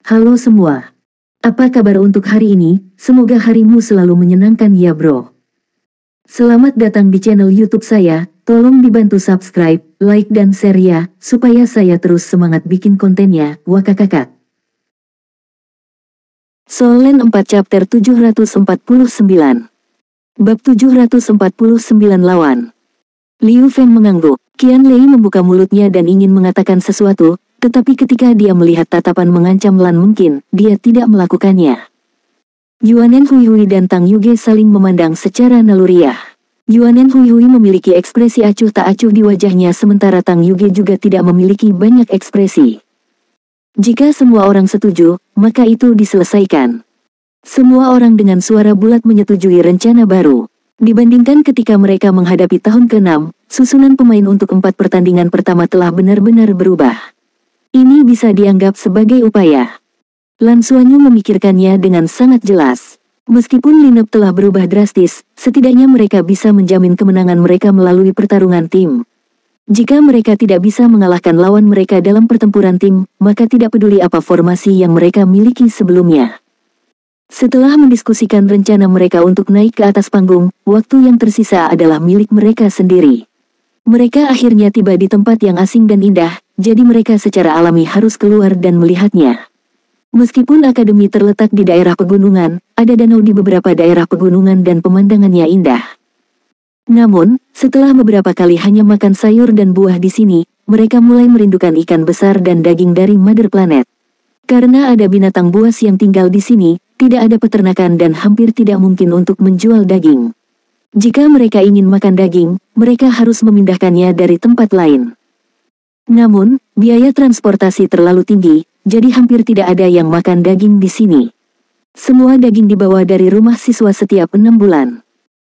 Halo semua. Apa kabar untuk hari ini? Semoga harimu selalu menyenangkan ya bro. Selamat datang di channel YouTube saya. Tolong dibantu subscribe, like dan share ya, supaya saya terus semangat bikin kontennya. Wakakakak. Solen 4 chapter 749. Bab 749 lawan. Liu Feng mengangguk. Qian Lei membuka mulutnya dan ingin mengatakan sesuatu, tetapi ketika dia melihat tatapan mengancam Lan mungkin, dia tidak melakukannya. Yuanen Huihui dan Tang Yuge saling memandang secara naluriah. Yuanen Huihui memiliki ekspresi acuh tak acuh di wajahnya sementara Tang Yuge juga tidak memiliki banyak ekspresi. Jika semua orang setuju, maka itu diselesaikan. Semua orang dengan suara bulat menyetujui rencana baru. Dibandingkan ketika mereka menghadapi tahun ke-6, susunan pemain untuk 4 pertandingan pertama telah benar-benar berubah. Ini bisa dianggap sebagai upaya. Lan Xuanyu memikirkannya dengan sangat jelas. Meskipun lineup telah berubah drastis, setidaknya mereka bisa menjamin kemenangan mereka melalui pertarungan tim. Jika mereka tidak bisa mengalahkan lawan mereka dalam pertempuran tim, maka tidak peduli apa formasi yang mereka miliki sebelumnya. Setelah mendiskusikan rencana mereka untuk naik ke atas panggung, waktu yang tersisa adalah milik mereka sendiri. Mereka akhirnya tiba di tempat yang asing dan indah, jadi mereka secara alami harus keluar dan melihatnya. Meskipun akademi terletak di daerah pegunungan, ada danau di beberapa daerah pegunungan dan pemandangannya indah. Namun, setelah beberapa kali hanya makan sayur dan buah di sini, mereka mulai merindukan ikan besar dan daging dari Mother Planet. Karena ada binatang buas yang tinggal di sini, tidak ada peternakan dan hampir tidak mungkin untuk menjual daging. Jika mereka ingin makan daging, mereka harus memindahkannya dari tempat lain. Namun, biaya transportasi terlalu tinggi, jadi hampir tidak ada yang makan daging di sini. Semua daging dibawa dari rumah siswa setiap 6 bulan.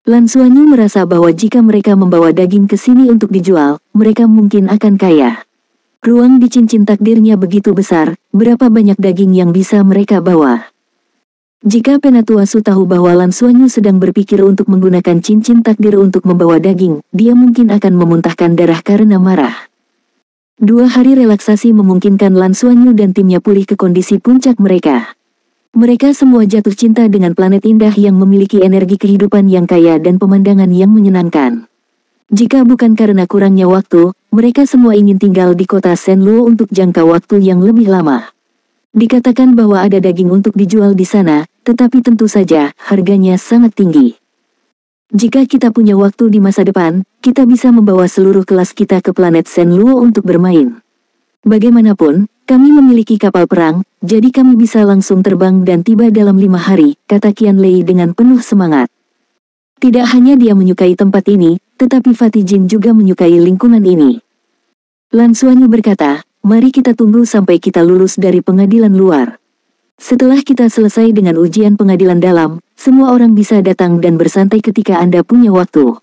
Lan Xuanyu merasa bahwa jika mereka membawa daging ke sini untuk dijual, mereka mungkin akan kaya. Ruang di cincin takdirnya begitu besar, berapa banyak daging yang bisa mereka bawa? Jika Penatua Su tahu bahwa Lan Xuanyu sedang berpikir untuk menggunakan cincin takdir untuk membawa daging, dia mungkin akan memuntahkan darah karena marah. 2 hari relaksasi memungkinkan Lan Xuanyu dan timnya pulih ke kondisi puncak mereka. Mereka semua jatuh cinta dengan planet indah yang memiliki energi kehidupan yang kaya dan pemandangan yang menyenangkan. Jika bukan karena kurangnya waktu, mereka semua ingin tinggal di kota Shenluo untuk jangka waktu yang lebih lama. Dikatakan bahwa ada daging untuk dijual di sana, tetapi tentu saja harganya sangat tinggi. Jika kita punya waktu di masa depan, kita bisa membawa seluruh kelas kita ke planet Shenluo untuk bermain. Bagaimanapun, kami memiliki kapal perang, jadi kami bisa langsung terbang dan tiba dalam 5 hari, kata Qian Lei dengan penuh semangat. Tidak hanya dia menyukai tempat ini, tetapi Fatih Jin juga menyukai lingkungan ini. Lan Xuanyu berkata, mari kita tunggu sampai kita lulus dari pengadilan luar. Setelah kita selesai dengan ujian pengadilan dalam, semua orang bisa datang dan bersantai ketika Anda punya waktu.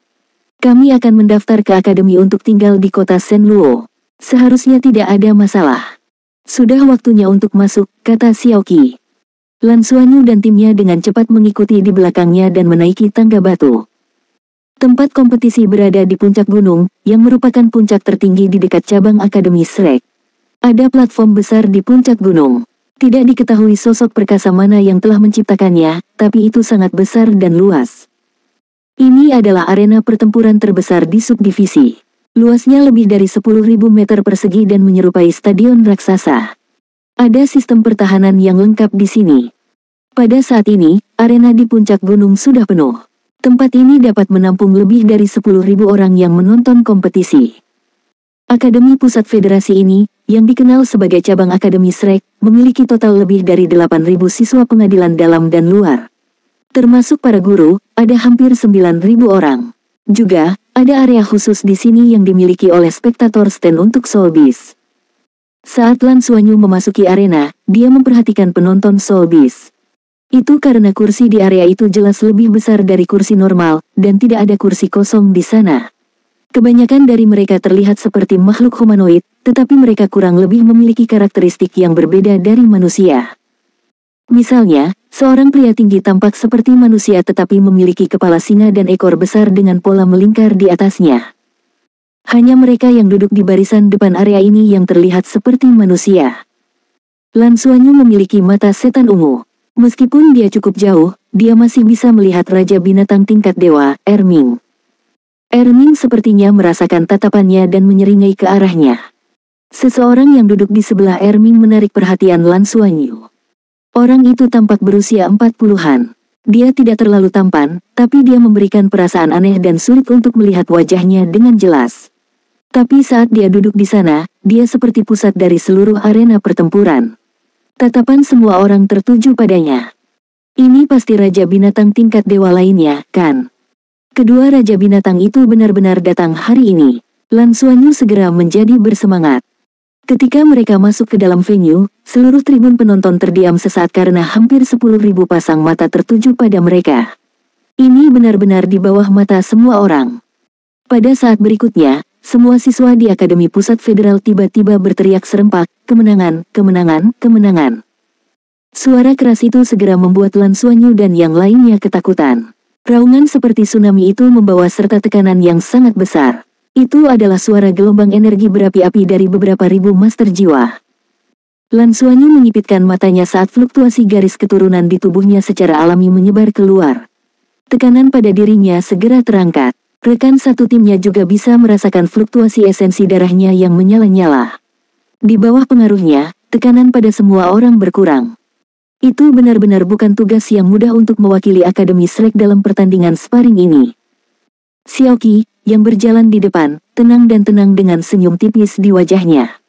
Kami akan mendaftar ke akademi untuk tinggal di kota Shenluo. Seharusnya tidak ada masalah. Sudah waktunya untuk masuk, kata Xiao Qi. Lan Xuanyu dan timnya dengan cepat mengikuti di belakangnya dan menaiki tangga batu. Tempat kompetisi berada di puncak gunung, yang merupakan puncak tertinggi di dekat cabang Akademi Shrek. Ada platform besar di puncak gunung. Tidak diketahui sosok perkasa mana yang telah menciptakannya, tapi itu sangat besar dan luas. Ini adalah arena pertempuran terbesar di subdivisi. Luasnya lebih dari 10.000 meter persegi dan menyerupai stadion raksasa. Ada sistem pertahanan yang lengkap di sini. Pada saat ini, arena di puncak gunung sudah penuh. Tempat ini dapat menampung lebih dari 10.000 orang yang menonton kompetisi. Akademi Pusat Federasi ini, yang dikenal sebagai cabang Akademi Shrek, memiliki total lebih dari 8.000 siswa pengadilan dalam dan luar. Termasuk para guru, ada hampir 9.000 orang. Juga, ada area khusus di sini yang dimiliki oleh spektator stand untuk Soul Beast. Saat Lan Xuanyu memasuki arena, dia memperhatikan penonton Soul Beast. Itu karena kursi di area itu jelas lebih besar dari kursi normal, dan tidak ada kursi kosong di sana. Kebanyakan dari mereka terlihat seperti makhluk humanoid, tetapi mereka kurang lebih memiliki karakteristik yang berbeda dari manusia. Misalnya, seorang pria tinggi tampak seperti manusia tetapi memiliki kepala singa dan ekor besar dengan pola melingkar di atasnya. Hanya mereka yang duduk di barisan depan area ini yang terlihat seperti manusia. Lan Xuanyu memiliki mata setan ungu. Meskipun dia cukup jauh, dia masih bisa melihat Raja Binatang tingkat dewa, Erming. Erming sepertinya merasakan tatapannya dan menyeringai ke arahnya. Seseorang yang duduk di sebelah Erming menarik perhatian Lan Xuanyu. Orang itu tampak berusia 40-an. Dia tidak terlalu tampan, tapi dia memberikan perasaan aneh dan sulit untuk melihat wajahnya dengan jelas. Tapi saat dia duduk di sana, dia seperti pusat dari seluruh arena pertempuran. Tatapan semua orang tertuju padanya. Ini pasti Raja Binatang tingkat dewa lainnya, kan? Kedua Raja Binatang itu benar-benar datang hari ini. Lan Xuanyu segera menjadi bersemangat. Ketika mereka masuk ke dalam venue, seluruh tribun penonton terdiam sesaat karena hampir 10.000 pasang mata tertuju pada mereka. Ini benar-benar di bawah mata semua orang. Pada saat berikutnya, semua siswa di Akademi Pusat Federal tiba-tiba berteriak serempak, "Kemenangan, kemenangan, kemenangan." Suara keras itu segera membuat Lan Xuanyu dan yang lainnya ketakutan. Raungan seperti tsunami itu membawa serta tekanan yang sangat besar. Itu adalah suara gelombang energi berapi-api dari beberapa ribu master jiwa. Lan Xuanyu menyipitkan matanya saat fluktuasi garis keturunan di tubuhnya secara alami menyebar keluar. Tekanan pada dirinya segera terangkat. Rekan satu timnya juga bisa merasakan fluktuasi esensi darahnya yang menyala-nyala. Di bawah pengaruhnya, tekanan pada semua orang berkurang. Itu benar-benar bukan tugas yang mudah untuk mewakili Akademi Shrek dalam pertandingan sparring ini. Xiaoqi, yang berjalan di depan, tenang dan tenang dengan senyum tipis di wajahnya.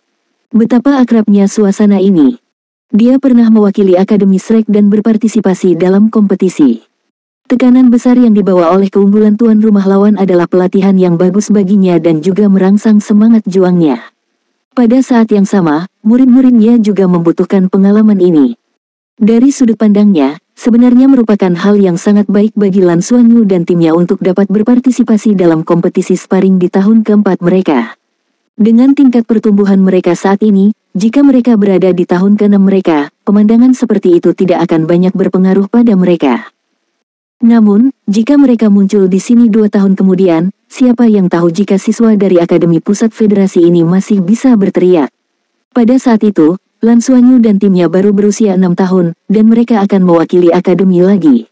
Betapa akrabnya suasana ini. Dia pernah mewakili Akademi Shrek dan berpartisipasi dalam kompetisi. Tekanan besar yang dibawa oleh keunggulan tuan rumah lawan adalah pelatihan yang bagus baginya dan juga merangsang semangat juangnya. Pada saat yang sama, murid-muridnya juga membutuhkan pengalaman ini. Dari sudut pandangnya, sebenarnya merupakan hal yang sangat baik bagi Lan Xuanyu dan timnya untuk dapat berpartisipasi dalam kompetisi sparring di tahun keempat mereka. Dengan tingkat pertumbuhan mereka saat ini, jika mereka berada di tahun keenam mereka, pemandangan seperti itu tidak akan banyak berpengaruh pada mereka. Namun, jika mereka muncul di sini 2 tahun kemudian, siapa yang tahu jika siswa dari Akademi Pusat Federasi ini masih bisa berteriak. Pada saat itu, Lan Xuanyu dan timnya baru berusia 6 tahun, dan mereka akan mewakili akademi lagi.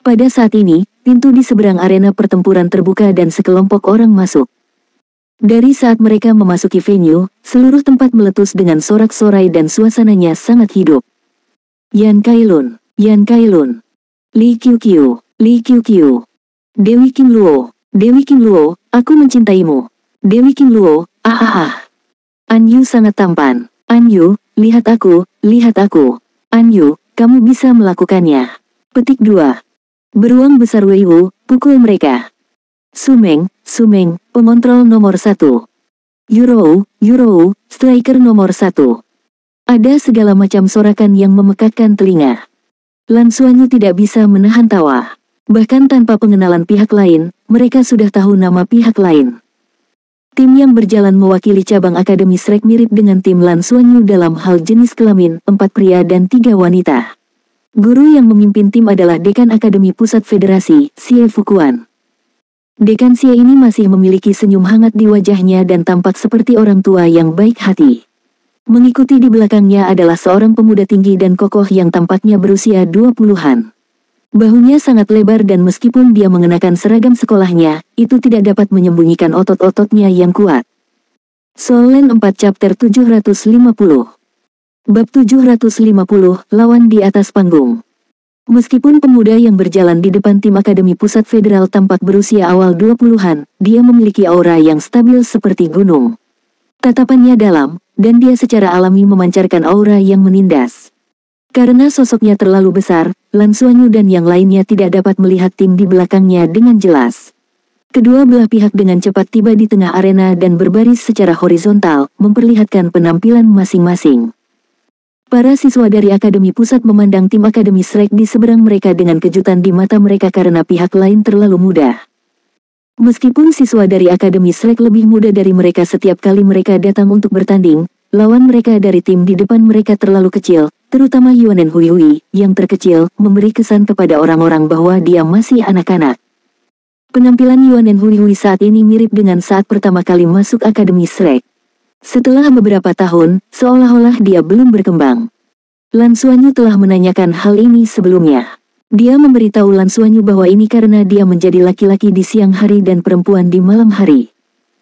Pada saat ini, pintu di seberang arena pertempuran terbuka dan sekelompok orang masuk. Dari saat mereka memasuki venue, seluruh tempat meletus dengan sorak-sorai dan suasananya sangat hidup. Yan Kailun, Yan Kailun, Li Qiuqiu, Li Qiuqiu, Dewi Qingluo, Dewi Qingluo, aku mencintaimu. Dewi Qingluo, Anyu sangat tampan. Anyu, lihat aku, lihat aku. Anyu, kamu bisa melakukannya. Petik 2. Beruang besar Weiwu, pukul mereka. Sumeng, Sumeng, pengontrol nomor 1. Yurou, Yurou, striker nomor 1. Ada segala macam sorakan yang memekakkan telinga. Lan Xuanyu tidak bisa menahan tawa. Bahkan tanpa pengenalan pihak lain, mereka sudah tahu nama pihak lain. Tim yang berjalan mewakili cabang Akademi Shrek mirip dengan tim Lan Xuanyu dalam hal jenis kelamin, 4 pria dan 3 wanita. Guru yang memimpin tim adalah Dekan Akademi Pusat Federasi, Xie Fuquan. Dekan Xie ini masih memiliki senyum hangat di wajahnya dan tampak seperti orang tua yang baik hati. Mengikuti di belakangnya adalah seorang pemuda tinggi dan kokoh yang tampaknya berusia 20-an. Bahunya sangat lebar dan meskipun dia mengenakan seragam sekolahnya, itu tidak dapat menyembunyikan otot-ototnya yang kuat. Soul Land 4 Chapter 750. Bab 750, lawan di atas panggung. Meskipun pemuda yang berjalan di depan tim Akademi Pusat Federal tampak berusia awal 20-an, dia memiliki aura yang stabil seperti gunung. Tatapannya dalam, dan dia secara alami memancarkan aura yang menindas. Karena sosoknya terlalu besar, Lan Xuanyu dan yang lainnya tidak dapat melihat tim di belakangnya dengan jelas. Kedua belah pihak dengan cepat tiba di tengah arena dan berbaris secara horizontal, memperlihatkan penampilan masing-masing. Para siswa dari Akademi Pusat memandang tim Akademi Shrek di seberang mereka dengan kejutan di mata mereka karena pihak lain terlalu muda. Meskipun siswa dari Akademi Shrek lebih muda dari mereka setiap kali mereka datang untuk bertanding, lawan mereka dari tim di depan mereka terlalu kecil, terutama Yuanen Huihui, yang terkecil, memberi kesan kepada orang-orang bahwa dia masih anak-anak. Penampilan Yuanen Huihui saat ini mirip dengan saat pertama kali masuk Akademi Shrek. Setelah beberapa tahun, seolah-olah dia belum berkembang. Lan Xuanyu telah menanyakan hal ini sebelumnya. Dia memberitahu Lan Xuanyu bahwa ini karena dia menjadi laki-laki di siang hari dan perempuan di malam hari.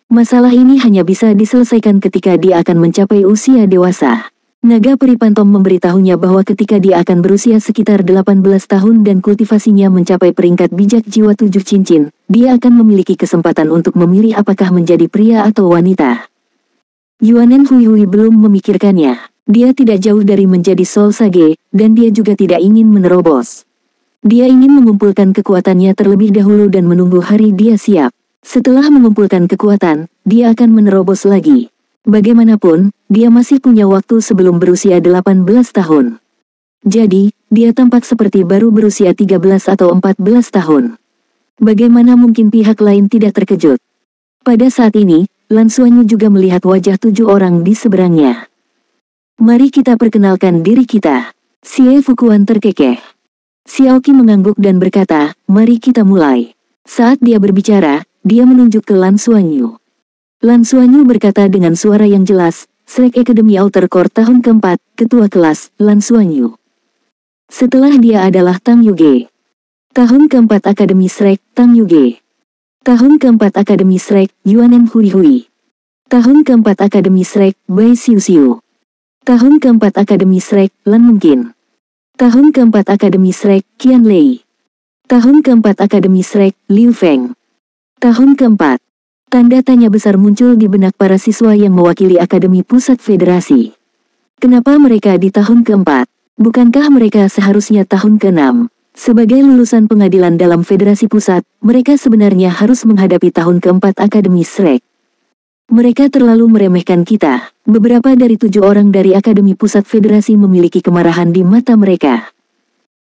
Masalah ini hanya bisa diselesaikan ketika dia akan mencapai usia dewasa. Naga Peri Pantom memberitahunya bahwa ketika dia akan berusia sekitar 18 tahun dan kultivasinya mencapai peringkat bijak jiwa 7 cincin, dia akan memiliki kesempatan untuk memilih apakah menjadi pria atau wanita. Yuanen Hui belum memikirkannya. Dia tidak jauh dari menjadi Soul Sage, dan dia juga tidak ingin menerobos. Dia ingin mengumpulkan kekuatannya terlebih dahulu dan menunggu hari dia siap. Setelah mengumpulkan kekuatan, dia akan menerobos lagi. Bagaimanapun, dia masih punya waktu sebelum berusia 18 tahun. Jadi, dia tampak seperti baru berusia 13 atau 14 tahun. Bagaimana mungkin pihak lain tidak terkejut? Pada saat ini, Lan Xuanyu juga melihat wajah 7 orang di seberangnya. Mari kita perkenalkan diri kita. Xie Fukuan terkekeh. Xiaoqi mengangguk dan berkata, mari kita mulai. Saat dia berbicara, dia menunjuk ke Lan Xuanyu. Lan Xuanyu berkata dengan suara yang jelas, Shrek Academy Outer Core tahun keempat, ketua kelas, Lan Xuanyu. Setelah dia adalah Tang Yuge. Tahun keempat Akademi Shrek, Tang Yuge. Tahun keempat Akademi Shrek, Yuanen Hui. Tahun keempat Akademi Shrek, Bai Xiu. Tahun keempat Akademi Shrek, Lan Mungkin. Tahun keempat Akademi Shrek, Qian Lei. Tahun keempat Akademi Shrek, Liu Feng. Tahun keempat. Tanda tanya besar muncul di benak para siswa yang mewakili Akademi Pusat Federasi. Kenapa mereka di tahun keempat? Bukankah mereka seharusnya tahun ke-6? Sebagai lulusan pengadilan dalam Federasi Pusat, mereka sebenarnya harus menghadapi tahun keempat Akademi Shrek. Mereka terlalu meremehkan kita. Beberapa dari 7 orang dari Akademi Pusat Federasi memiliki kemarahan di mata mereka.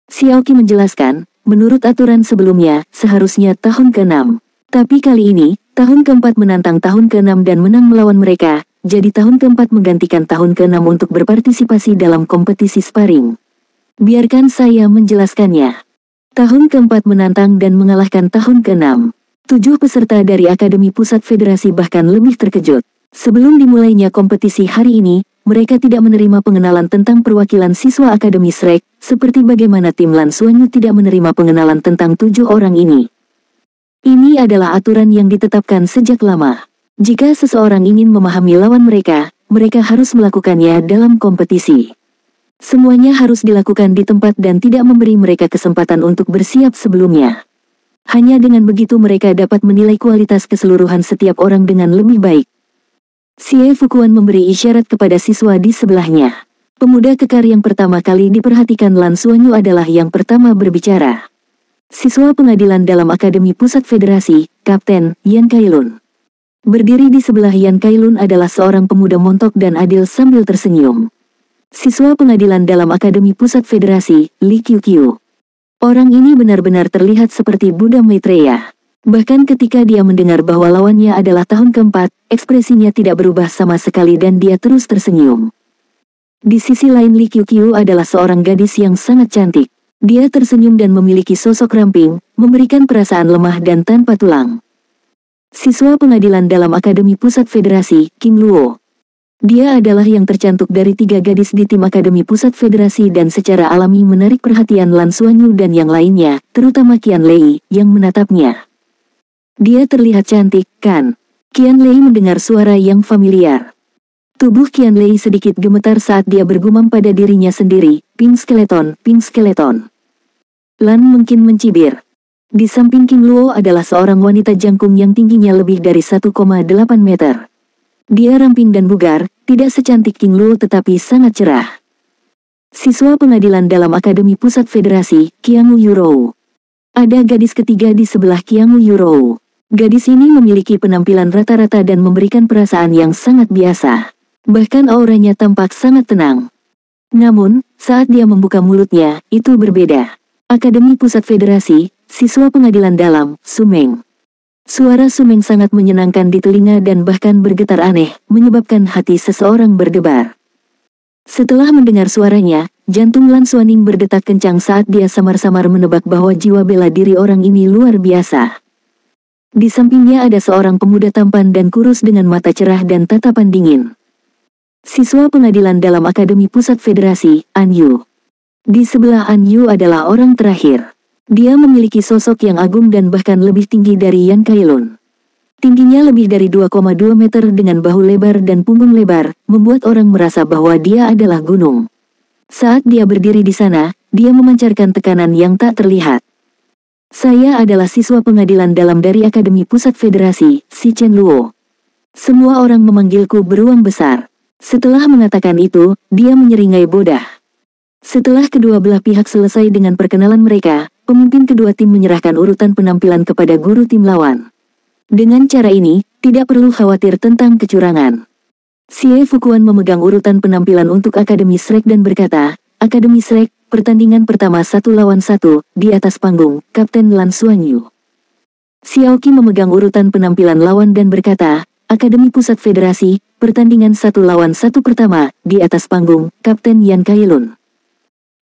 Xiaoqi menjelaskan, menurut aturan sebelumnya, seharusnya tahun ke-6. Tapi kali ini, tahun keempat menantang tahun ke-6 dan menang melawan mereka, jadi tahun keempat menggantikan tahun ke-6 untuk berpartisipasi dalam kompetisi sparring. Biarkan saya menjelaskannya. Tahun keempat menantang dan mengalahkan tahun ke-6. 7 peserta dari Akademi Pusat Federasi bahkan lebih terkejut. Sebelum dimulainya kompetisi hari ini, mereka tidak menerima pengenalan tentang perwakilan siswa Akademi Shrek, seperti bagaimana tim Lan Xuanyu tidak menerima pengenalan tentang 7 orang ini. Ini adalah aturan yang ditetapkan sejak lama. Jika seseorang ingin memahami lawan mereka, mereka harus melakukannya dalam kompetisi. Semuanya harus dilakukan di tempat dan tidak memberi mereka kesempatan untuk bersiap sebelumnya. Hanya dengan begitu mereka dapat menilai kualitas keseluruhan setiap orang dengan lebih baik. Xie Fukuan memberi isyarat kepada siswa di sebelahnya. Pemuda kekar yang pertama kali diperhatikan Lan Xuanyu adalah yang pertama berbicara. Siswa pengadilan dalam Akademi Pusat Federasi, Kapten Yan Kailun. Berdiri di sebelah Yan Kailun adalah seorang pemuda montok dan adil sambil tersenyum. Siswa pengadilan dalam Akademi Pusat Federasi, Li Qiu. Orang ini benar-benar terlihat seperti Buddha Maitreya. Bahkan ketika dia mendengar bahwa lawannya adalah tahun keempat, ekspresinya tidak berubah sama sekali dan dia terus tersenyum. Di sisi lain Li Qiu adalah seorang gadis yang sangat cantik. Dia tersenyum dan memiliki sosok ramping, memberikan perasaan lemah dan tanpa tulang. Siswa pengadilan dalam Akademi Pusat Federasi, King Luo. Dia adalah yang tercantik dari 3 gadis di tim Akademi Pusat Federasi dan secara alami menarik perhatian Lan Xuanyu dan yang lainnya, terutama Qian Lei, yang menatapnya. Dia terlihat cantik, kan? Qian Lei mendengar suara yang familiar. Tubuh Qian Lei sedikit gemetar saat dia bergumam pada dirinya sendiri, pink skeleton, pink skeleton. Lan mungkin mencibir. Di samping King Luo adalah seorang wanita jangkung yang tingginya lebih dari 1,8 meter. Dia ramping dan bugar, tidak secantik King Luo tetapi sangat cerah. Siswa pengadilan dalam Akademi Pusat Federasi, Qiang Yurou. Ada gadis ketiga di sebelah Qiang Yurou. Gadis ini memiliki penampilan rata-rata dan memberikan perasaan yang sangat biasa. Bahkan auranya tampak sangat tenang. Namun, saat dia membuka mulutnya, itu berbeda. Akademi Pusat Federasi, siswa pengadilan dalam, Sumeng. Suara Sumeng sangat menyenangkan di telinga dan bahkan bergetar aneh, menyebabkan hati seseorang berdebar. Setelah mendengar suaranya, jantung Lan Xuanyu berdetak kencang saat dia samar-samar menebak bahwa jiwa bela diri orang ini luar biasa. Di sampingnya ada seorang pemuda tampan dan kurus dengan mata cerah dan tatapan dingin. Siswa pengadilan dalam Akademi Pusat Federasi, An Yu. Di sebelah An Yu adalah orang terakhir. Dia memiliki sosok yang agung dan bahkan lebih tinggi dari Yan Kailun. Tingginya lebih dari 2,2 meter dengan bahu lebar dan punggung lebar, membuat orang merasa bahwa dia adalah gunung. Saat dia berdiri di sana, dia memancarkan tekanan yang tak terlihat. Saya adalah siswa pengadilan dalam dari Akademi Pusat Federasi, Si Chen Luo. Semua orang memanggilku beruang besar. Setelah mengatakan itu, dia menyeringai bodah. Setelah kedua belah pihak selesai dengan perkenalan mereka, pemimpin kedua tim menyerahkan urutan penampilan kepada guru tim lawan. Dengan cara ini, tidak perlu khawatir tentang kecurangan. Xie Fukuan memegang urutan penampilan untuk Akademi Shrek dan berkata, Akademi Shrek, pertandingan pertama 1 lawan 1, di atas panggung, Kapten Lan Xuanyu. Xiaoqi memegang urutan penampilan lawan dan berkata, Akademi Pusat Federasi, pertandingan 1 lawan 1 pertama, di atas panggung, Kapten Yan Kailun.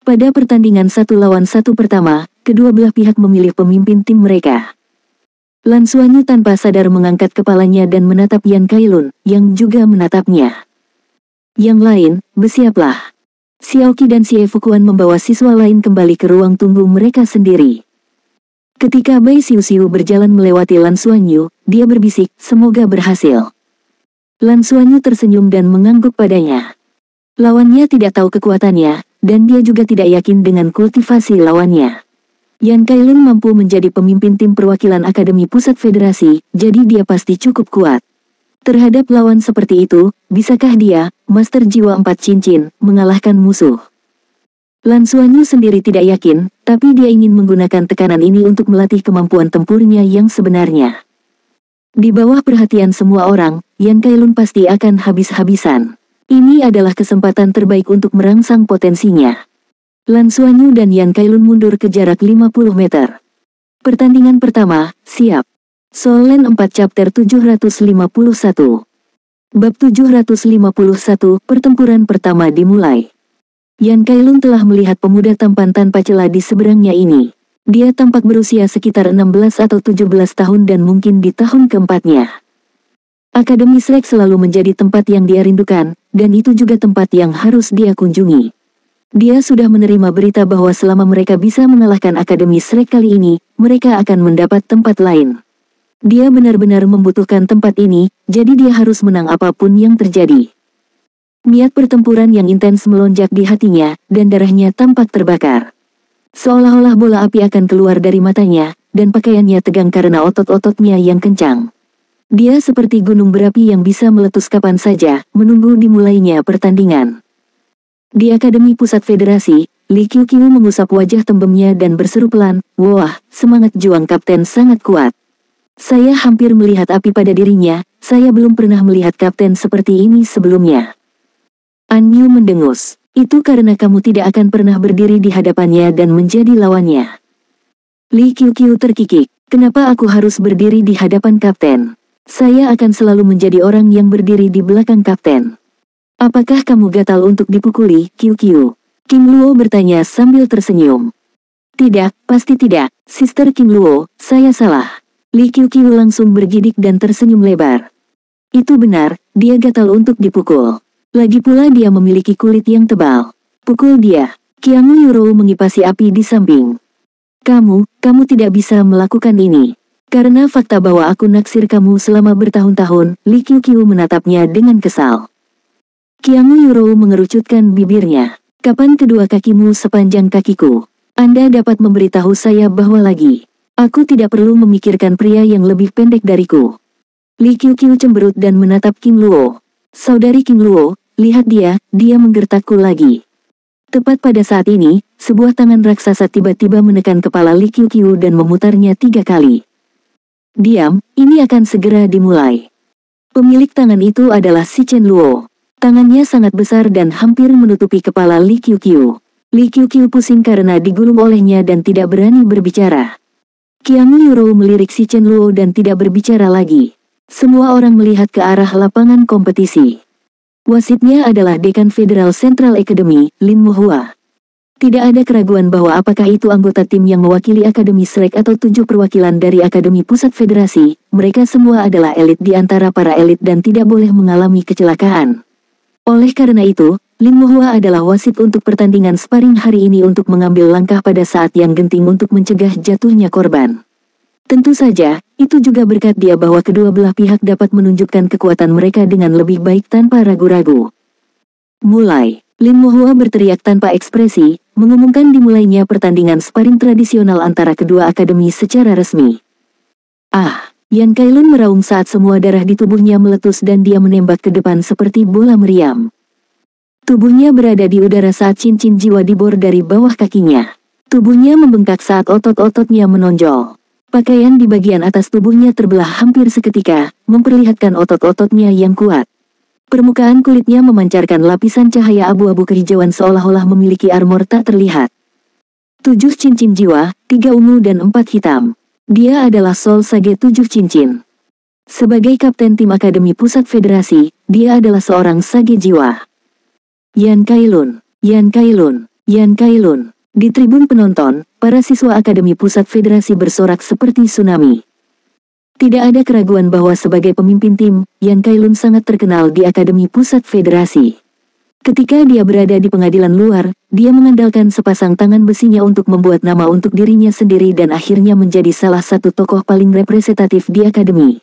Pada pertandingan 1 lawan 1 pertama, kedua belah pihak memilih pemimpin tim mereka. Lan Xuanyu tanpa sadar mengangkat kepalanya dan menatap Yan Kailun, yang juga menatapnya. Yang lain, bersiaplah. Xiaoqi dan Xie Fukuan membawa siswa lain kembali ke ruang tunggu mereka sendiri. Ketika Bai Xiu berjalan melewati Lan Xuanyu, dia berbisik, semoga berhasil. Lan Xuanyu tersenyum dan mengangguk padanya. Lawannya tidak tahu kekuatannya, dan dia juga tidak yakin dengan kultivasi lawannya. Yan Kailun mampu menjadi pemimpin tim perwakilan Akademi Pusat Federasi, jadi dia pasti cukup kuat. Terhadap lawan seperti itu, bisakah dia, Master Jiwa 4 Cincin, mengalahkan musuh? Lan Xuanyu sendiri tidak yakin, tapi dia ingin menggunakan tekanan ini untuk melatih kemampuan tempurnya yang sebenarnya. Di bawah perhatian semua orang, Yan Kailun pasti akan habis-habisan. Ini adalah kesempatan terbaik untuk merangsang potensinya. Lan Xuanyu dan Yan Kailun mundur ke jarak 50 meter. Pertandingan pertama, siap. Soul Land 4 Chapter 751. Bab 751, pertempuran pertama dimulai. Yan Kailun telah melihat pemuda tampan tanpa celah di seberangnya ini. Dia tampak berusia sekitar 16 atau 17 tahun dan mungkin di tahun keempatnya. Akademi Shrek selalu menjadi tempat yang dia rindukan, dan itu juga tempat yang harus dia kunjungi. Dia sudah menerima berita bahwa selama mereka bisa mengalahkan Akademi Shrek kali ini, mereka akan mendapat tempat lain. Dia benar-benar membutuhkan tempat ini, jadi dia harus menang apapun yang terjadi. Niat pertempuran yang intens melonjak di hatinya, dan darahnya tampak terbakar. Seolah-olah bola api akan keluar dari matanya, dan pakaiannya tegang karena otot-ototnya yang kencang. Dia seperti gunung berapi yang bisa meletus kapan saja, menunggu dimulainya pertandingan. Di Akademi Pusat Federasi, Li Qiuqiu mengusap wajah tembemnya dan berseru pelan, wah, semangat juang kapten sangat kuat. Saya hampir melihat api pada dirinya, saya belum pernah melihat kapten seperti ini sebelumnya. An Yu mendengus, itu karena kamu tidak akan pernah berdiri di hadapannya dan menjadi lawannya. Li Qiuqiu terkikik, kenapa aku harus berdiri di hadapan kapten? Saya akan selalu menjadi orang yang berdiri di belakang kapten. Apakah kamu gatal untuk dipukuli, Qiuqiu? King Luo bertanya sambil tersenyum. Tidak, pasti tidak, Sister King Luo, saya salah. Li Qiuqiu langsung bergidik dan tersenyum lebar. Itu benar, dia gatal untuk dipukul. Lagi pula dia memiliki kulit yang tebal. Pukul dia. Qiang Yuro mengipasi api di samping. Kamu tidak bisa melakukan ini. Karena fakta bahwa aku naksir kamu selama bertahun-tahun, Li Qiuqiu menatapnya dengan kesal. Qiang Yuro mengerucutkan bibirnya. Kapan kedua kakimu sepanjang kakiku? Anda dapat memberitahu saya bahwa lagi. Aku tidak perlu memikirkan pria yang lebih pendek dariku. Li Qiuqiu cemberut dan menatap King Luo. Saudari King Luo, lihat dia menggertakku lagi. Tepat pada saat ini, sebuah tangan raksasa tiba-tiba menekan kepala Li Qiuqiu dan memutarnya 3 kali. Diam, ini akan segera dimulai. Pemilik tangan itu adalah Si Chen Luo. Tangannya sangat besar dan hampir menutupi kepala Li Qiuqiu. Li Qiuqiu pusing karena digulung olehnya dan tidak berani berbicara. Qiang Yuro melirik Si Chen Luo dan tidak berbicara lagi. Semua orang melihat ke arah lapangan kompetisi. Wasitnya adalah Dekan Federal Central Academy, Lin Mohua. Tidak ada keraguan bahwa apakah itu anggota tim yang mewakili Akademi Shrek atau 7 perwakilan dari Akademi Pusat Federasi, mereka semua adalah elit di antara para elit dan tidak boleh mengalami kecelakaan. Oleh karena itu, Lin Mohua adalah wasit untuk pertandingan sparring hari ini untuk mengambil langkah pada saat yang genting untuk mencegah jatuhnya korban. Tentu saja, itu juga berkat dia bahwa kedua belah pihak dapat menunjukkan kekuatan mereka dengan lebih baik tanpa ragu-ragu. Mulai. Lin Mohua berteriak tanpa ekspresi, mengumumkan dimulainya pertandingan sparring tradisional antara kedua akademi secara resmi. Yan Kailun meraung saat semua darah di tubuhnya meletus dan dia menembak ke depan seperti bola meriam. Tubuhnya berada di udara saat cincin jiwa dibor dari bawah kakinya. Tubuhnya membengkak saat otot-ototnya menonjol. Pakaian di bagian atas tubuhnya terbelah hampir seketika, memperlihatkan otot-ototnya yang kuat. Permukaan kulitnya memancarkan lapisan cahaya abu-abu kehijauan seolah-olah memiliki armor tak terlihat. 7 cincin jiwa, 3 ungu dan 4 hitam. Dia adalah Soul Sage 7 cincin. Sebagai kapten tim Akademi Pusat Federasi, dia adalah seorang sage jiwa. Yan Kailun, Yan Kailun, Yan Kailun. Di tribun penonton, para siswa Akademi Pusat Federasi bersorak seperti tsunami. Tidak ada keraguan bahwa sebagai pemimpin tim, Yan Kailun sangat terkenal di Akademi Pusat Federasi. Ketika dia berada di pengadilan luar, dia mengandalkan sepasang tangan besinya untuk membuat nama untuk dirinya sendiri dan akhirnya menjadi salah satu tokoh paling representatif di Akademi.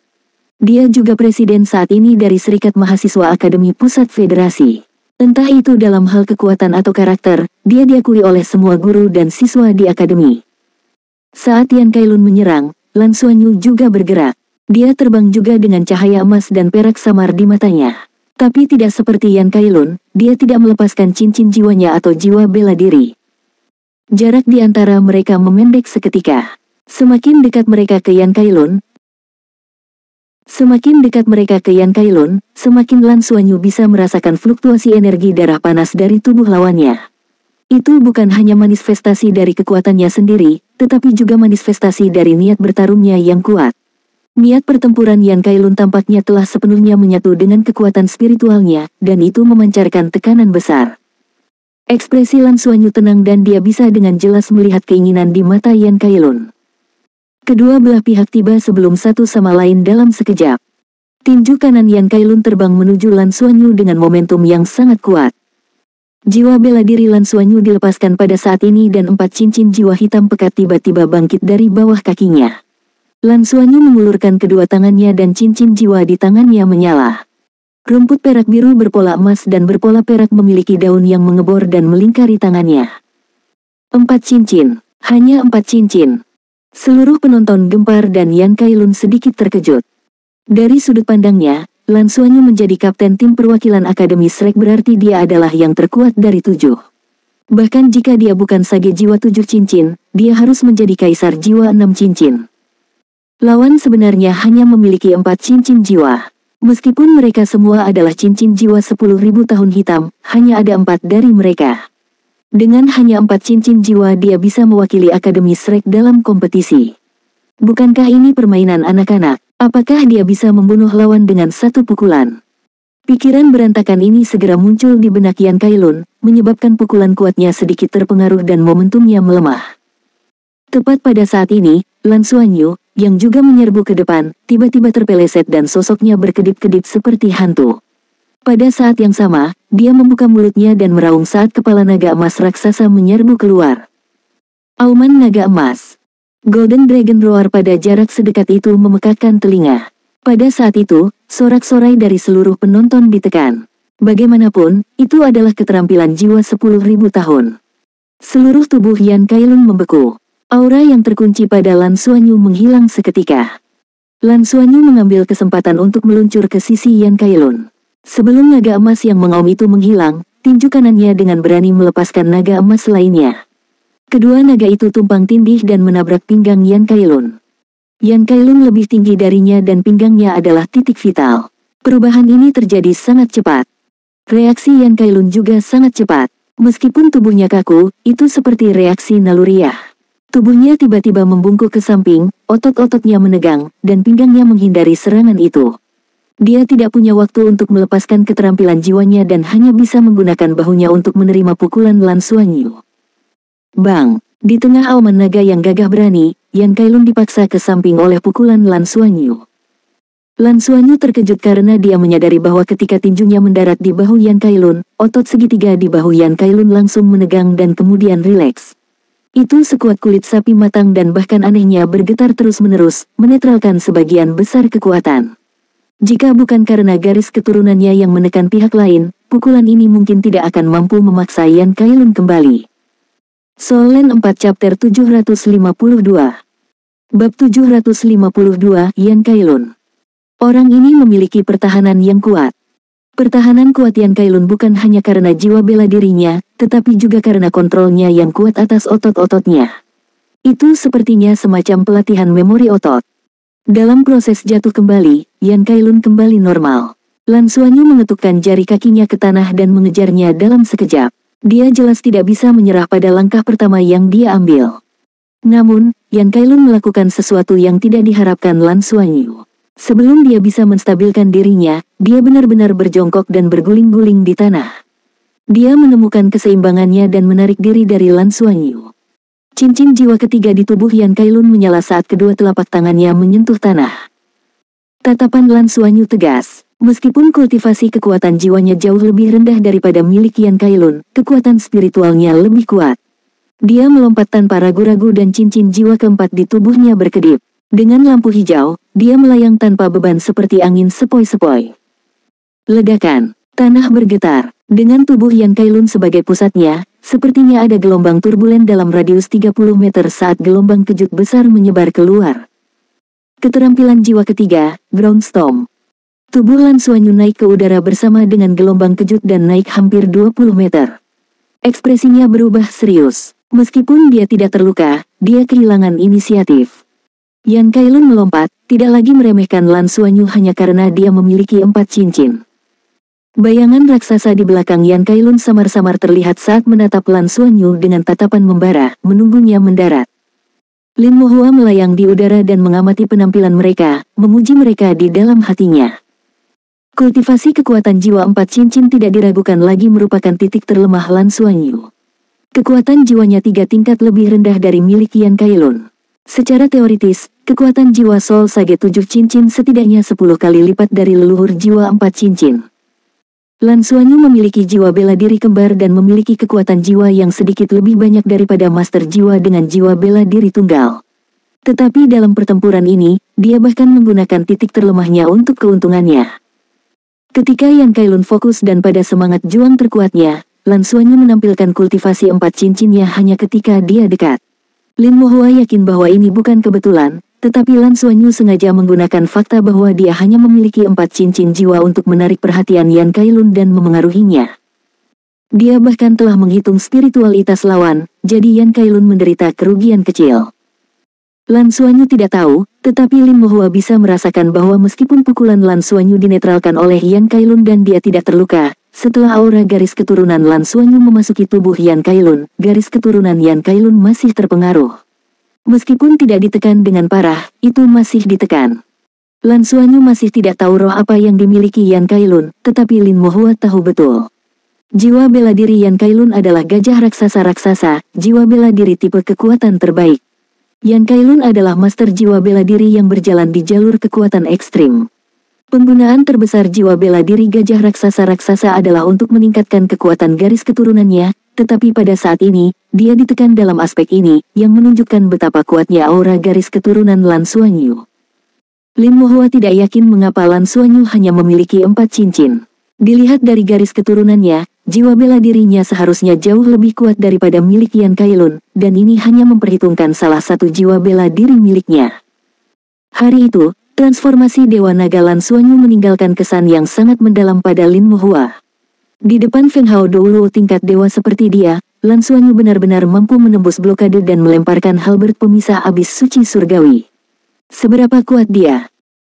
Dia juga presiden saat ini dari Serikat Mahasiswa Akademi Pusat Federasi. Entah itu dalam hal kekuatan atau karakter, dia diakui oleh semua guru dan siswa di Akademi. Saat Yan Kailun menyerang, Lan Xuanyu juga bergerak. Dia terbang juga dengan cahaya emas dan perak samar di matanya. Tapi tidak seperti Yan Kailun, dia tidak melepaskan cincin jiwanya atau jiwa bela diri. Jarak di antara mereka memendek seketika. Semakin dekat mereka ke Yan Kailun, semakin Lan Xuanyu bisa merasakan fluktuasi energi darah panas dari tubuh lawannya. Itu bukan hanya manifestasi dari kekuatannya sendiri, tetapi juga manifestasi dari niat bertarungnya yang kuat. Niat pertempuran Yan Kailun tampaknya telah sepenuhnya menyatu dengan kekuatan spiritualnya, dan itu memancarkan tekanan besar. Ekspresi Lan Xuanyu tenang dan dia bisa dengan jelas melihat keinginan di mata Yan Kailun. Kedua belah pihak tiba sebelum satu sama lain dalam sekejap. Tinju kanan Yan Kailun terbang menuju Lan Xuanyu dengan momentum yang sangat kuat. Jiwa bela diri Lan Xuanyu dilepaskan pada saat ini dan 4 cincin jiwa hitam pekat tiba-tiba bangkit dari bawah kakinya. Lan Xuanyu mengulurkan kedua tangannya dan cincin jiwa di tangannya menyala. Rumput perak biru berpola emas dan berpola perak memiliki daun yang mengebor dan melingkari tangannya. 4 cincin, hanya 4 cincin. Seluruh penonton gempar dan Yan Kailun sedikit terkejut. Dari sudut pandangnya, Lan Xuanyu menjadi kapten tim perwakilan Akademi Shrek berarti dia adalah yang terkuat dari 7. Bahkan jika dia bukan sage jiwa 7 cincin, dia harus menjadi kaisar jiwa 6 cincin. Lawan sebenarnya hanya memiliki 4 cincin jiwa. Meskipun mereka semua adalah cincin jiwa 10.000 tahun hitam, hanya ada 4 dari mereka. Dengan hanya 4 cincin jiwa dia bisa mewakili Akademi Shrek dalam kompetisi. Bukankah ini permainan anak-anak? Apakah dia bisa membunuh lawan dengan satu pukulan? Pikiran berantakan ini segera muncul di benak Yan Kailun, menyebabkan pukulan kuatnya sedikit terpengaruh dan momentumnya melemah. Tepat pada saat ini, Lan Xuanyu, yang juga menyerbu ke depan, tiba-tiba terpeleset dan sosoknya berkedip-kedip seperti hantu. Pada saat yang sama, dia membuka mulutnya dan meraung saat kepala naga emas raksasa menyerbu keluar. Auman naga emas. Golden Dragon Roar pada jarak sedekat itu memekakkan telinga. Pada saat itu, sorak-sorai dari seluruh penonton ditekan. Bagaimanapun, itu adalah keterampilan jiwa 10.000 tahun. Seluruh tubuh Yan Kailun membeku. Aura yang terkunci pada Lan Xuanyu menghilang seketika. Lan Xuanyu mengambil kesempatan untuk meluncur ke sisi Yan Kailun. Sebelum naga emas yang mengaum itu menghilang, tinju kanannya dengan berani melepaskan naga emas lainnya. Kedua naga itu tumpang tindih dan menabrak pinggang Yan Kailun. Yan Kailun lebih tinggi darinya dan pinggangnya adalah titik vital. Perubahan ini terjadi sangat cepat. Reaksi Yan Kailun juga sangat cepat. Meskipun tubuhnya kaku, itu seperti reaksi naluriah. Tubuhnya tiba-tiba membungkuk ke samping, otot-ototnya menegang, dan pinggangnya menghindari serangan itu. Dia tidak punya waktu untuk melepaskan keterampilan jiwanya dan hanya bisa menggunakan bahunya untuk menerima pukulan Lan Xuanyu. Bang! Di tengah auman naga yang gagah berani, Yan Kailun dipaksa ke samping oleh pukulan Lan Xuanyu. Lan Xuanyu terkejut karena dia menyadari bahwa ketika tinjunya mendarat di bahu Yan Kailun, otot segitiga di bahu Yan Kailun langsung menegang dan kemudian rileks. Itu sekuat kulit sapi matang dan bahkan anehnya bergetar terus-menerus, menetralkan sebagian besar kekuatan. Jika bukan karena garis keturunannya yang menekan pihak lain, pukulan ini mungkin tidak akan mampu memaksa Yan Kailun kembali. Soul Land 4 Chapter 752 Bab 752 Yan Kailun. Orang ini memiliki pertahanan yang kuat. Pertahanan kuat Yan Kailun bukan hanya karena jiwa bela dirinya, tetapi juga karena kontrolnya yang kuat atas otot-ototnya. Itu sepertinya semacam pelatihan memori otot. Dalam proses jatuh kembali, Yan Kailun kembali normal. Lan Xuanyu mengetukkan jari kakinya ke tanah dan mengejarnya dalam sekejap. Dia jelas tidak bisa menyerah pada langkah pertama yang dia ambil. Namun, Yan Kailun melakukan sesuatu yang tidak diharapkan Lan Xuanyu. Sebelum dia bisa menstabilkan dirinya, dia benar-benar berjongkok dan berguling-guling di tanah. Dia menemukan keseimbangannya dan menarik diri dari Lan Xuanyu. Cincin jiwa ketiga di tubuh Yan Kailun menyala saat kedua telapak tangannya menyentuh tanah. Tatapan Lan Xuanyu tegas. Meskipun kultivasi kekuatan jiwanya jauh lebih rendah daripada milik Yan Kailun, kekuatan spiritualnya lebih kuat. Dia melompat tanpa ragu-ragu dan cincin jiwa keempat di tubuhnya berkedip. Dengan lampu hijau, dia melayang tanpa beban seperti angin sepoi-sepoi. Ledakan, tanah bergetar. Dengan tubuh Yan Kailun sebagai pusatnya, sepertinya ada gelombang turbulen dalam radius 30 meter saat gelombang kejut besar menyebar keluar. Keterampilan jiwa ketiga, Ground Storm. Tubuh Lan Xuanyu naik ke udara bersama dengan gelombang kejut dan naik hampir 20 meter. Ekspresinya berubah serius. Meskipun dia tidak terluka, dia kehilangan inisiatif. Yan Kailun melompat, tidak lagi meremehkan Lan Xuanyu hanya karena dia memiliki 4 cincin. Bayangan raksasa di belakang Yan Kailun samar-samar terlihat saat menatap Lan Xuanyu dengan tatapan membara, menunggunya mendarat. Lin Mohua melayang di udara dan mengamati penampilan mereka, memuji mereka di dalam hatinya. Kultivasi kekuatan jiwa 4 cincin tidak diragukan lagi merupakan titik terlemah Lan Xuanyu. Kekuatan jiwanya 3 tingkat lebih rendah dari milik Yan Kailun. Secara teoritis, kekuatan jiwa Soul Sage 7 cincin setidaknya 10 kali lipat dari leluhur jiwa 4 cincin. Lan Xuanyu memiliki jiwa bela diri kembar dan memiliki kekuatan jiwa yang sedikit lebih banyak daripada master jiwa dengan jiwa bela diri tunggal. Tetapi dalam pertempuran ini, dia bahkan menggunakan titik terlemahnya untuk keuntungannya. Ketika Yan Kailun fokus dan pada semangat juang terkuatnya, Lan Xuanyu menampilkan kultivasi 4 cincinnya hanya ketika dia dekat. Lin Mohua yakin bahwa ini bukan kebetulan, tetapi Lan Xuanyu sengaja menggunakan fakta bahwa dia hanya memiliki 4 cincin jiwa untuk menarik perhatian Yan Kailun dan memengaruhinya. Dia bahkan telah menghitung spiritualitas lawan, jadi Yan Kailun menderita kerugian kecil. Lan Xuanyu tidak tahu, tetapi Lin Mohua bisa merasakan bahwa meskipun pukulan Lan Xuanyu dinetralkan oleh Yan Kailun dan dia tidak terluka, setelah aura garis keturunan Lan Xuanyu memasuki tubuh Yan Kailun, garis keturunan Yan Kailun masih terpengaruh. Meskipun tidak ditekan dengan parah, itu masih ditekan. Lan Xuanyu masih tidak tahu roh apa yang dimiliki Yan Kailun, tetapi Lin Mohua tahu betul. Jiwa bela diri Yan Kailun adalah gajah raksasa-raksasa, jiwa bela diri tipe kekuatan terbaik. Yan Kailun adalah master jiwa bela diri yang berjalan di jalur kekuatan ekstrim. Penggunaan terbesar jiwa bela diri gajah raksasa-raksasa adalah untuk meningkatkan kekuatan garis keturunannya, tetapi pada saat ini, dia ditekan dalam aspek ini, yang menunjukkan betapa kuatnya aura garis keturunan Lan Xuanyu. Lin Mohua tidak yakin mengapa Lan Xuanyu hanya memiliki 4 cincin. Dilihat dari garis keturunannya, jiwa bela dirinya seharusnya jauh lebih kuat daripada milik Yan Kailun, dan ini hanya memperhitungkan salah satu jiwa bela diri miliknya. Hari itu, transformasi Dewa Naga Lan Xuanyu meninggalkan kesan yang sangat mendalam pada Lin Mohua. Di depan Feng Hao Douluo tingkat dewa seperti dia, Lan Xuanyu benar-benar mampu menembus blokade dan melemparkan halberd pemisah abis suci surgawi. Seberapa kuat dia?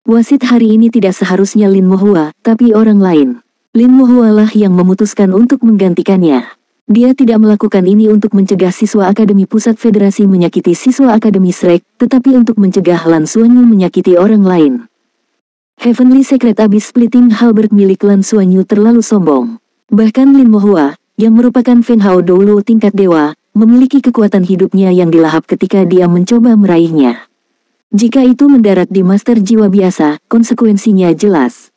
Wasit hari ini tidak seharusnya Lin Mohua, tapi orang lain. Lin Mohua lah yang memutuskan untuk menggantikannya. Dia tidak melakukan ini untuk mencegah siswa Akademi Pusat Federasi menyakiti siswa Akademi Shrek, tetapi untuk mencegah Lan Xuanyu menyakiti orang lain. Heavenly Secret Abyss Splitting Halberd milik Lan Xuanyu terlalu sombong. Bahkan Lin Mohua, yang merupakan Feng Hao Douluo tingkat dewa, memiliki kekuatan hidupnya yang dilahap ketika dia mencoba meraihnya. Jika itu mendarat di master jiwa biasa, konsekuensinya jelas.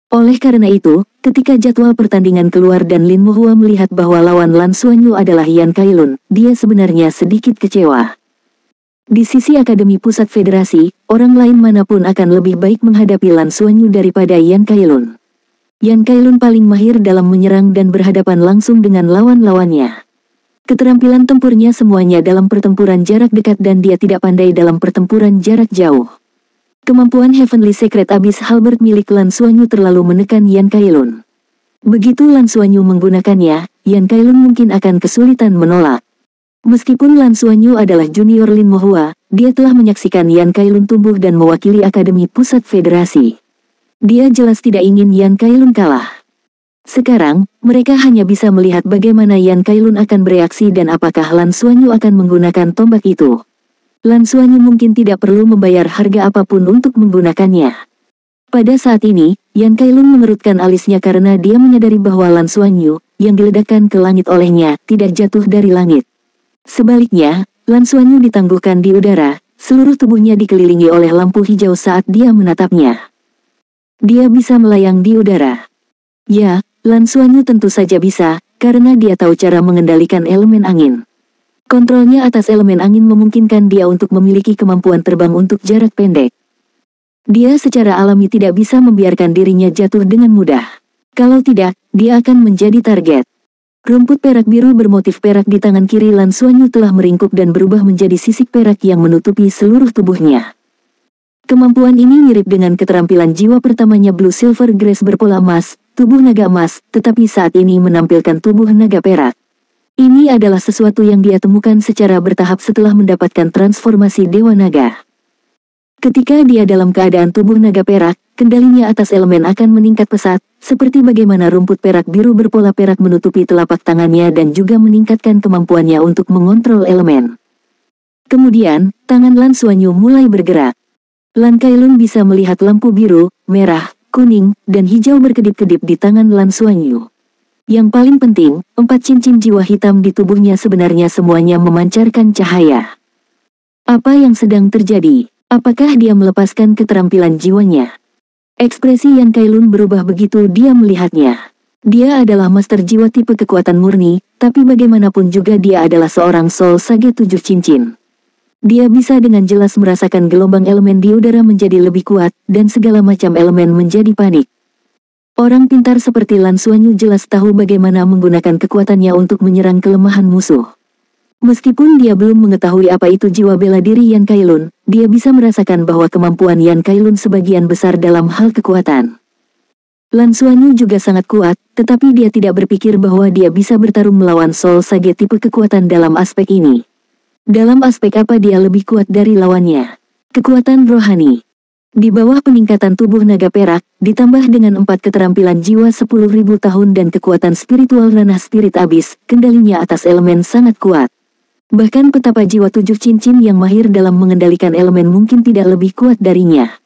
Oleh karena itu, ketika jadwal pertandingan keluar dan Lin Mohua melihat bahwa lawan Lan Xuanyu adalah Yan Kailun, dia sebenarnya sedikit kecewa. Di sisi Akademi Pusat Federasi, orang lain manapun akan lebih baik menghadapi Lan Xuanyu daripada Yan Kailun. Yan Kailun paling mahir dalam menyerang dan berhadapan langsung dengan lawan-lawannya. Keterampilan tempurnya semuanya dalam pertempuran jarak dekat dan dia tidak pandai dalam pertempuran jarak jauh. Kemampuan Heavenly Secret Abyss Halberd milik Lan Xuanyu terlalu menekan Yan Kailun. Begitu Lan Xuanyu menggunakannya, Yan Kailun mungkin akan kesulitan menolak. Meskipun Lan Xuanyu adalah junior Lin Mohua, dia telah menyaksikan Yan Kailun tumbuh dan mewakili Akademi Pusat Federasi. Dia jelas tidak ingin Yan Kailun kalah. Sekarang, mereka hanya bisa melihat bagaimana Yan Kailun akan bereaksi dan apakah Lan Xuanyu akan menggunakan tombak itu. Lan Xuanyu mungkin tidak perlu membayar harga apapun untuk menggunakannya. Pada saat ini, Yan Kailun mengerutkan alisnya karena dia menyadari bahwa Lan Xuanyu, yang diledakkan ke langit olehnya, tidak jatuh dari langit. Sebaliknya, Lan Xuanyu ditangguhkan di udara, seluruh tubuhnya dikelilingi oleh lampu hijau saat dia menatapnya. Dia bisa melayang di udara. Ya, Lan Xuanyu tentu saja bisa, karena dia tahu cara mengendalikan elemen angin. Kontrolnya atas elemen angin memungkinkan dia untuk memiliki kemampuan terbang untuk jarak pendek. Dia secara alami tidak bisa membiarkan dirinya jatuh dengan mudah. Kalau tidak, dia akan menjadi target. Rumput perak biru bermotif perak di tangan kiri Lan Xuanyu telah meringkuk dan berubah menjadi sisik perak yang menutupi seluruh tubuhnya. Kemampuan ini mirip dengan keterampilan jiwa pertamanya Blue Silver Grace berpola emas, tubuh naga emas, tetapi saat ini menampilkan tubuh naga perak. Ini adalah sesuatu yang dia temukan secara bertahap setelah mendapatkan transformasi Dewa Naga. Ketika dia dalam keadaan tubuh naga perak, kendalinya atas elemen akan meningkat pesat, seperti bagaimana rumput perak biru berpola perak menutupi telapak tangannya dan juga meningkatkan kemampuannya untuk mengontrol elemen. Kemudian, tangan Lan Xuanyu mulai bergerak. Lan Kailun bisa melihat lampu biru, merah, kuning, dan hijau berkedip-kedip di tangan Lan Xuanyu. Yang paling penting, 4 cincin jiwa hitam di tubuhnya sebenarnya semuanya memancarkan cahaya. Apa yang sedang terjadi? Apakah dia melepaskan keterampilan jiwanya? Ekspresi Yan Kailun berubah begitu dia melihatnya. Dia adalah master jiwa tipe kekuatan murni, tapi bagaimanapun juga dia adalah seorang Soul Sage 7 cincin. Dia bisa dengan jelas merasakan gelombang elemen di udara menjadi lebih kuat, dan segala macam elemen menjadi panik. Orang pintar seperti Lan Xuanyu jelas tahu bagaimana menggunakan kekuatannya untuk menyerang kelemahan musuh. Meskipun dia belum mengetahui apa itu jiwa bela diri Yan Kailun, dia bisa merasakan bahwa kemampuan Yan Kailun sebagian besar dalam hal kekuatan. Lan Xuanyu juga sangat kuat, tetapi dia tidak berpikir bahwa dia bisa bertarung melawan Soul Sage tipe kekuatan dalam aspek ini. Dalam aspek apa dia lebih kuat dari lawannya? Kekuatan rohani. Di bawah peningkatan tubuh naga perak, ditambah dengan 4 keterampilan jiwa 10.000 tahun dan kekuatan spiritual ranah spirit abyss, kendalinya atas elemen sangat kuat. Bahkan petapa jiwa 7 cincin yang mahir dalam mengendalikan elemen mungkin tidak lebih kuat darinya.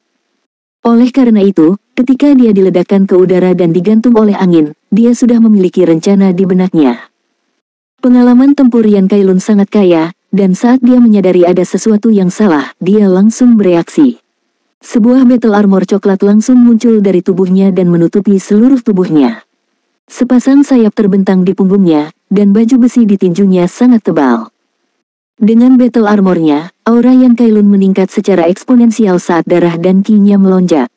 Oleh karena itu, ketika dia diledakkan ke udara dan digantung oleh angin, dia sudah memiliki rencana di benaknya. Pengalaman tempur Yan Kailun sangat kaya, dan saat dia menyadari ada sesuatu yang salah, dia langsung bereaksi. Sebuah battle armor coklat langsung muncul dari tubuhnya dan menutupi seluruh tubuhnya. Sepasang sayap terbentang di punggungnya, dan baju besi di tinjunya sangat tebal. Dengan battle armornya, aura Yan Kailun meningkat secara eksponensial saat darah dan ki-nya melonjak.